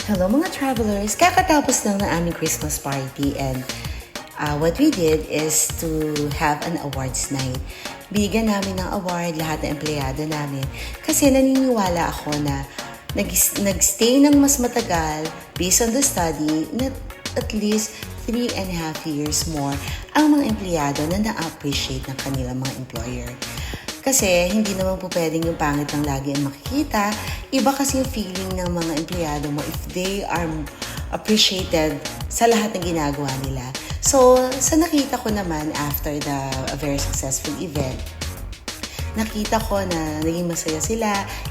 Hello mga travelers! Kakatapos lang ng aming Christmas party and what we did is to have an awards night. Bigyan namin ng award lahat ng empleyado namin kasi naniniwala ako na nagstay ng mas matagal based on the study na at least 3.5 years more ang mga empleyado na na-appreciate ng kanilang mga employer. Kasi hindi naman po pwedeng yung pangit lang lagi ang makikita. Iba kasi yung feeling ng mga empleyado mo if they are appreciated sa lahat ng ginagawa nila. So, sa nakita ko naman after a very successful event, nakita ko na naging masaya sila,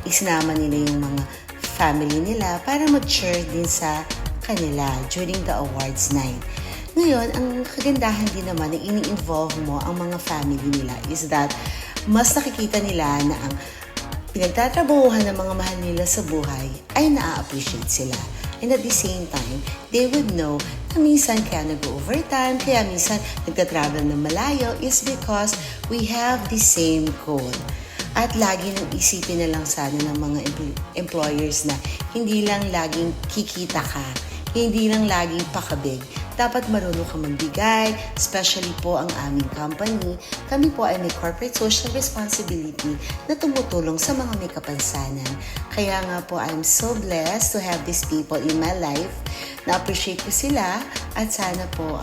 isinama nila yung mga family nila para mag-cheer din sa kanila during the awards night. Ngayon, ang kagandahan din naman na ini-involve mo ang mga family nila is that mas nakikita nila na ang pinagtatrabahuhan ng mga mahal nila sa buhay ay na-appreciate sila. And at the same time, they would know na minsan kaya nag-overtime, kaya minsan nagtatravel ng malayo is because we have the same goal. At lagi nang isipin na lang sana ng mga employers na hindi lang laging kikita ka, hindi lang laging pakabig. Dapat marunong ka magbigay, especially po ang aming company. Kami po ay may corporate social responsibility na tumutulong sa mga may kapansanan. Kaya nga po, I'm so blessed to have these people in my life. Na-appreciate ko sila at sana po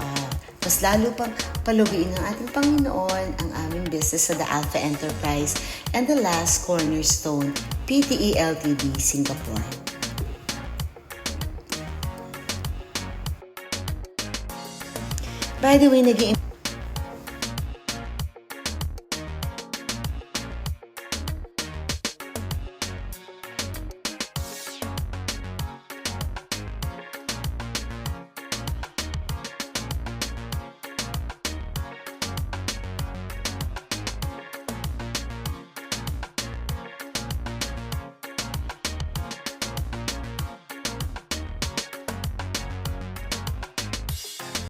mas lalo pang palugiin ng ating Panginoon ang aming business sa The Alpha Enterprise and the last cornerstone, PTE Ltd, Singapore. By the way,